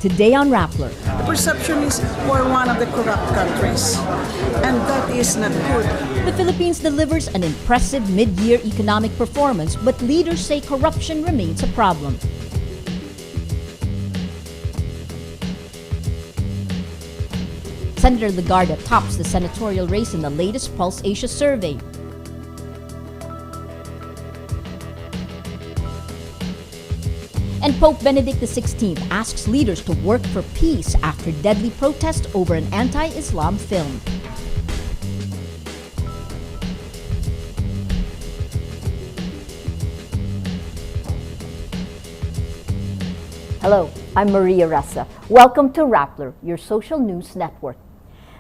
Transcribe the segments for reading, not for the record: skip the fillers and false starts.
Today on Rappler. The perception is we're one of the corrupt countries, and that is not good. The Philippines delivers an impressive mid-year economic performance, but leaders say corruption remains a problem. Senator Legarda tops the senatorial race in the latest Pulse Asia survey. And Pope Benedict XVI asks leaders to work for peace after deadly protest over an anti-Islam film. Hello, I'm Maria Ressa. Welcome to Rappler, your social news network.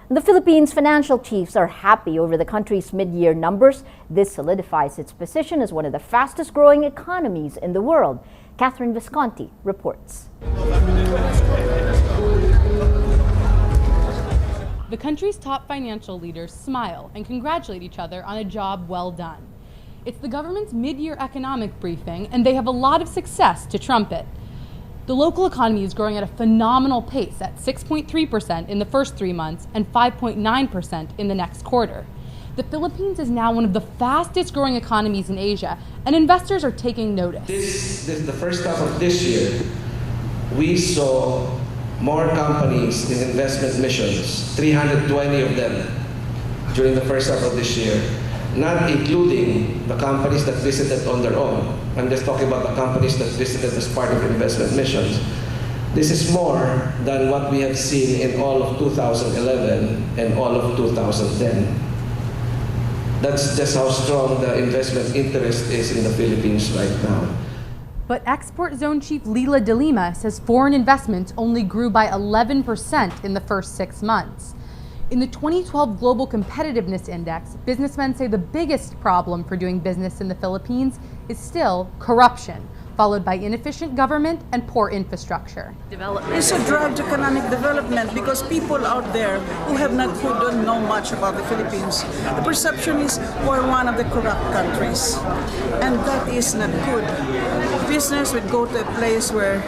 The Philippines' financial chiefs are happy over the country's mid-year numbers. This solidifies its position as one of the fastest-growing economies in the world. Catherine Visconti reports. The country's top financial leaders smile and congratulate each other on a job well done. It's the government's mid-year economic briefing, and they have a lot of success to trumpet. The local economy is growing at a phenomenal pace at 6.3% in the first 3 months and 5.9% in the next quarter. The Philippines is now one of the fastest growing economies in Asia, and investors are taking notice. The first half of this year, we saw more companies in investment missions, 320 of them during the first half of this year, not including the companies that visited on their own. I'm just talking about the companies that visited as part of investment missions. This is more than what we have seen in all of 2011 and all of 2010. That's just how strong the investment interest is in the Philippines right now. But Export Zone Chief Lila de Lima says foreign investments only grew by 11% in the first 6 months. In the 2012 Global Competitiveness Index, businessmen say the biggest problem for doing business in the Philippines is still corruption, followed by inefficient government and poor infrastructure. It's a drug to economic development because people out there who don't know much about the Philippines, the perception is we're one of the corrupt countries, and that is not good. Business would go to a place where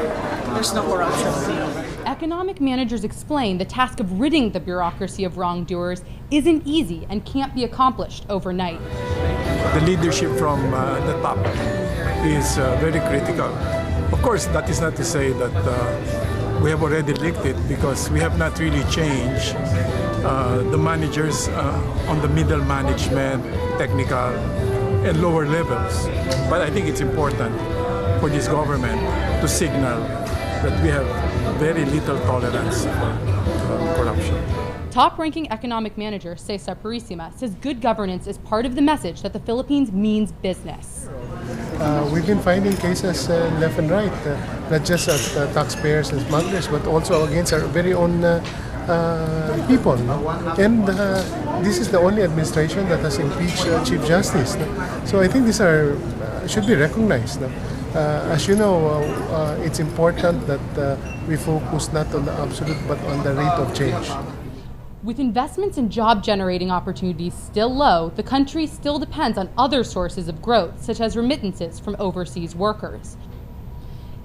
there's no corruption. Economic managers explain the task of ridding the bureaucracy of wrongdoers isn't easy and can't be accomplished overnight. The leadership from the top is very critical. Of course, that is not to say that we have already licked it, because we have not really changed the managers on the middle management, technical, and lower levels. But I think it's important for this government to signal that we have very little tolerance for corruption. Top-ranking economic manager Cesar Purisima says good governance is part of the message that the Philippines means business. We've been finding cases left and right, not just at taxpayers and smugglers, but also against our very own people. And this is the only administration that has impeached Chief Justice. So I think these should be recognized. As you know, it's important that we focus not on the absolute but on the rate of change. With investments and job-generating opportunities still low, the country still depends on other sources of growth, such as remittances from overseas workers.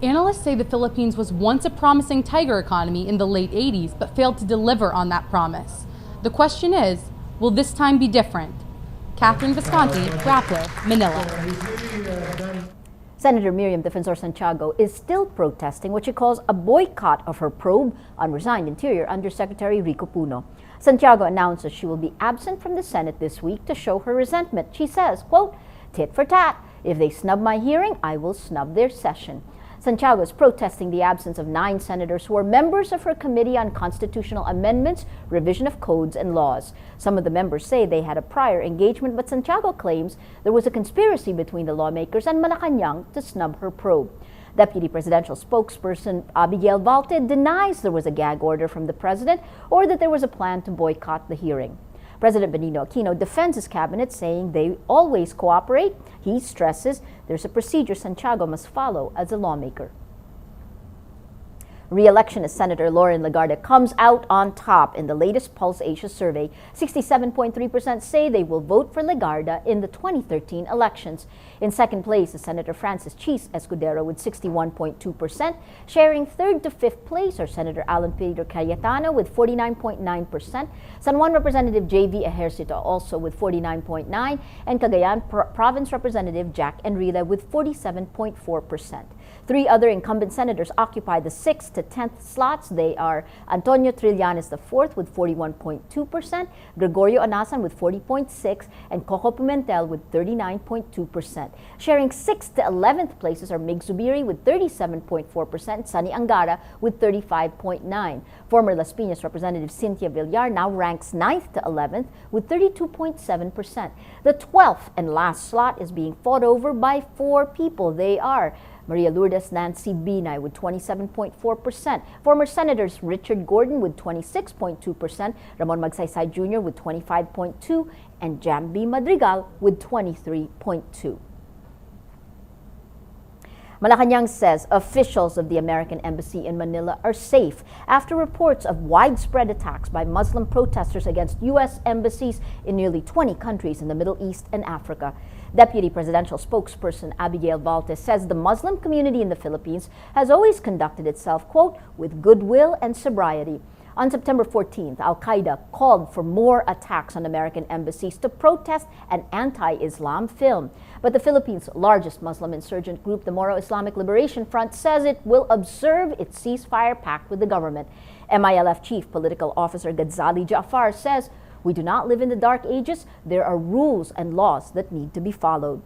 Analysts say the Philippines was once a promising tiger economy in the late 80s, but failed to deliver on that promise. The question is, will this time be different? Catherine Visconti, Rappler, Manila. Senator Miriam Defensor Santiago is still protesting what she calls a boycott of her probe on resigned Interior Undersecretary Rico Puno. Santiago announces she will be absent from the Senate this week to show her resentment. She says, quote, "Tit for tat. If they snub my hearing, I will snub their session." Santiago is protesting the absence of 9 senators who are members of her Committee on Constitutional Amendments, Revision of Codes and Laws. Some of the members say they had a prior engagement, but Santiago claims there was a conspiracy between the lawmakers and Malacanang to snub her probe. Deputy Presidential Spokesperson Abigail Valte denies there was a gag order from the president or that there was a plan to boycott the hearing. President Benigno Aquino defends his cabinet, saying they always cooperate. He stresses there's a procedure Santiago must follow as a lawmaker. Re-election Senator Lauren Legarda comes out on top in the latest Pulse Asia survey. 67.3% say they will vote for Legarda in the 2013 elections. In second place is Senator Francis Chis Escudero with 61.2%. Sharing third to fifth place are Senator Alan Pedro Cayetano with 49.9%. San Juan Representative J.V. Ejercito also with 49.9%, and Cagayan Province Representative Jack Enrile with 47.4%. Three other incumbent senators occupy the 6th to 10th slots. They are Antonio Trillanes IV with 41.2%, Gregorio Anasan with 40.6%, and Coco Pimentel with 39.2%. Sharing 6th to 11th places are Mig Zubiri with 37.4%, Sunny Angara with 35.9%. Former Las Piñas Representative Cynthia Villar now ranks 9th to 11th with 32.7%. The 12th and last slot is being fought over by four people. They are Maria Lourdes Nancy Binay with 27.4%, former Senators Richard Gordon with 26.2%, Ramon Magsaysay Jr. with 25.2%, and Jambi Madrigal with 23.2%. Malacanang says officials of the American Embassy in Manila are safe after reports of widespread attacks by Muslim protesters against U.S. embassies in nearly 20 countries in the Middle East and Africa. Deputy Presidential Spokesperson Abigail Valtes says the Muslim community in the Philippines has always conducted itself, quote, with goodwill and sobriety. On September 14th, Al-Qaeda called for more attacks on American embassies to protest an anti-Islam film. But the Philippines' largest Muslim insurgent group, the Moro Islamic Liberation Front, says it will observe its ceasefire pact with the government. MILF Chief Political Officer Ghazali Jaafar says, "We do not live in the dark ages. There are rules and laws that need to be followed."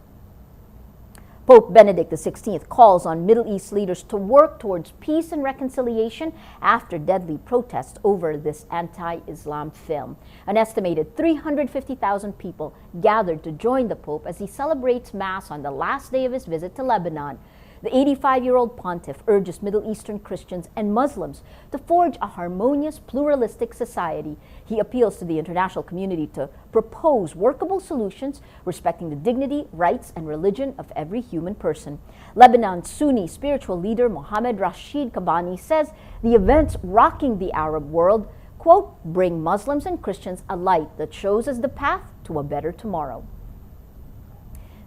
Pope Benedict XVI calls on Middle East leaders to work towards peace and reconciliation after deadly protests over this anti-Islam film. An estimated 350,000 people gathered to join the Pope as he celebrates Mass on the last day of his visit to Lebanon. The 85-year-old pontiff urges Middle Eastern Christians and Muslims to forge a harmonious, pluralistic society. He appeals to the international community to propose workable solutions respecting the dignity, rights, and religion of every human person. Lebanon's Sunni spiritual leader Mohammed Rashid Kabani says the events rocking the Arab world, quote, bring Muslims and Christians a light that shows us the path to a better tomorrow.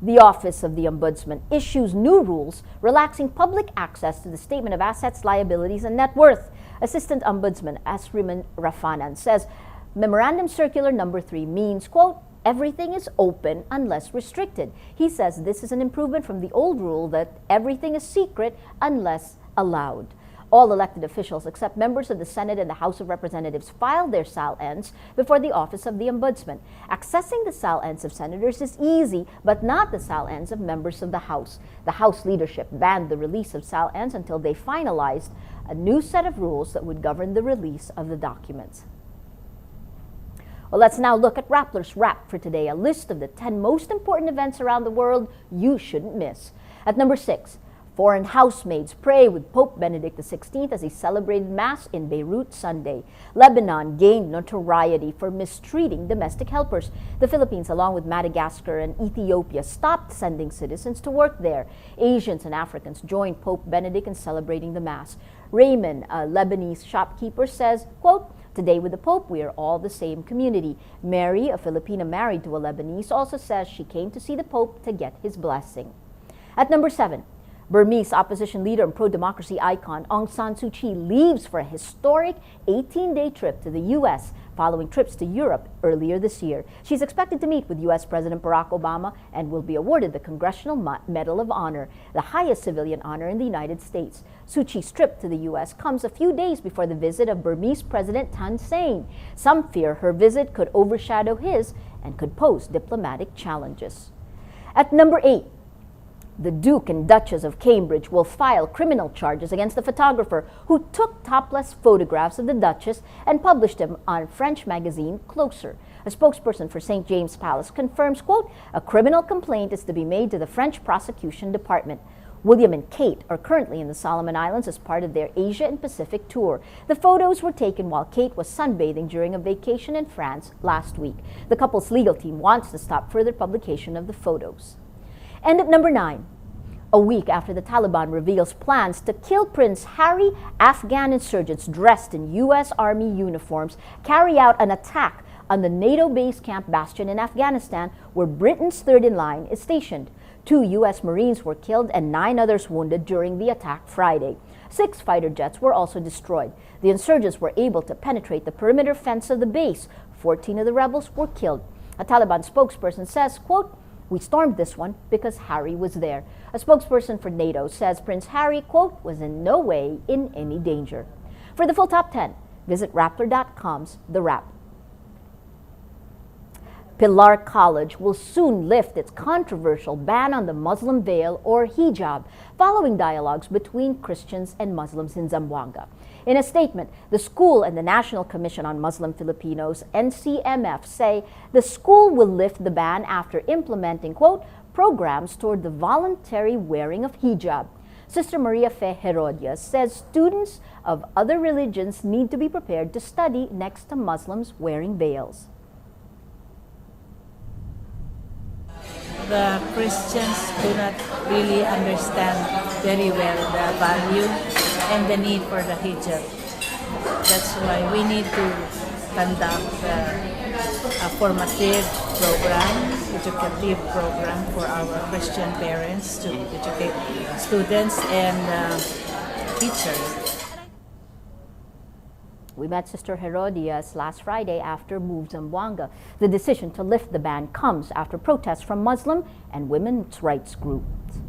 The Office of the Ombudsman issues new rules relaxing public access to the Statement of Assets, Liabilities, and Net Worth. Assistant Ombudsman Asriman Rafanan says Memorandum Circular Number 3 means, quote, everything is open unless restricted. He says this is an improvement from the old rule that everything is secret unless allowed. All elected officials except members of the Senate and the House of Representatives filed their SAL-Ns before the Office of the Ombudsman. Accessing the SAL-Ns of senators is easy, but not the SAL-Ns of members of the House. The House leadership banned the release of SAL-Ns until they finalized a new set of rules that would govern the release of the documents. Well, let's now look at Rappler's Wrap for today, a list of the 10 most important events around the world you shouldn't miss. At number 6, foreign housemaids pray with Pope Benedict XVI as he celebrated Mass in Beirut Sunday. Lebanon gained notoriety for mistreating domestic helpers. The Philippines, along with Madagascar and Ethiopia, stopped sending citizens to work there. Asians and Africans joined Pope Benedict in celebrating the Mass. Raymond, a Lebanese shopkeeper, says, quote, today with the Pope, we are all the same community. Mary, a Filipina married to a Lebanese, also says she came to see the Pope to get his blessing. At number 7, Burmese opposition leader and pro-democracy icon Aung San Suu Kyi leaves for a historic 18-day trip to the U.S. following trips to Europe earlier this year. She's expected to meet with U.S. President Barack Obama and will be awarded the Congressional Medal of Honor, the highest civilian honor in the United States. Suu Kyi's trip to the U.S. comes a few days before the visit of Burmese President Thein Sein. Some fear her visit could overshadow his and could pose diplomatic challenges. At number 8, the Duke and Duchess of Cambridge will file criminal charges against the photographer who took topless photographs of the Duchess and published them on French magazine Closer. A spokesperson for St. James Palace confirms, quote, a criminal complaint is to be made to the French prosecution department. William and Kate are currently in the Solomon Islands as part of their Asia and Pacific tour. The photos were taken while Kate was sunbathing during a vacation in France last week. The couple's legal team wants to stop further publication of the photos. And at number 9, A week after the Taliban reveals plans to kill Prince Harry, Afghan insurgents dressed in U.S. Army uniforms carry out an attack on the NATO base Camp Bastion in Afghanistan, where Britain's third in line is stationed. 2 U.S. Marines were killed and 9 others wounded during the attack Friday. 6 fighter jets were also destroyed. The insurgents were able to penetrate the perimeter fence of the base. 14 of the rebels were killed. A Taliban spokesperson says, quote, "We stormed this one because Harry was there." A spokesperson for NATO says Prince Harry, quote, "was in no way in any danger." For the full top 10, visit Rappler.com's The Wrap. Pilar College will soon lift its controversial ban on the Muslim veil or hijab, following dialogues between Christians and Muslims in Zamboanga. In a statement, the school and the National Commission on Muslim Filipinos, NCMF, say the school will lift the ban after implementing, quote, programs toward the voluntary wearing of hijab. Sister Maria Fe Herodias says students of other religions need to be prepared to study next to Muslims wearing veils. The Christians do not really understand very well the value and the need for the hijab. That's why we need to conduct a formative program, educative program for our Christian parents to educate students and teachers. We met Sister Herodias last Friday after Move Zamboanga. The decision to lift the ban comes after protests from Muslim and women's rights groups.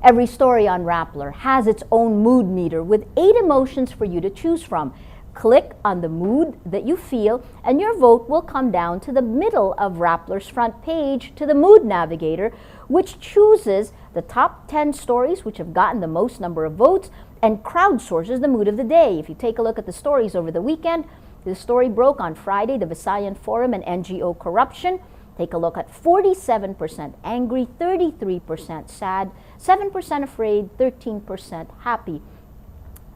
Every story on Rappler has its own mood meter with 8 emotions for you to choose from. Click on the mood that you feel and your vote will come down to the middle of Rappler's front page to the Mood Navigator, which chooses the top 10 stories which have gotten the most number of votes and crowdsources the mood of the day. If you take a look at the stories over the weekend, the story broke on Friday, the Visayan Forum and NGO corruption. Take a look at 47% angry, 33% sad, 7% afraid, 13% happy.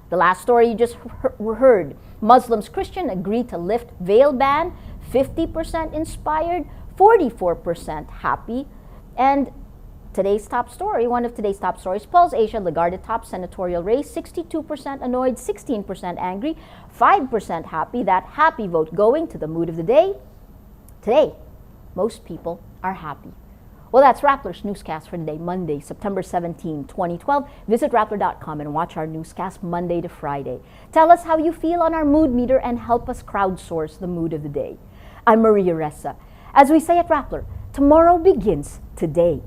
The last story you just heard, Muslims Christian agree to lift veil ban, 50% inspired, 44% happy, and today's top story, one of today's top stories, Pulse Asia Lagarde top senatorial race, 62% annoyed, 16% angry, 5% happy. That happy vote going to the mood of the day. Today, most people are happy. Well, that's Rappler's Newscast for today, Monday, September 17, 2012. Visit Rappler.com and watch our newscast Monday to Friday. Tell us how you feel on our mood meter and help us crowdsource the mood of the day. I'm Maria Ressa. As we say at Rappler, tomorrow begins today.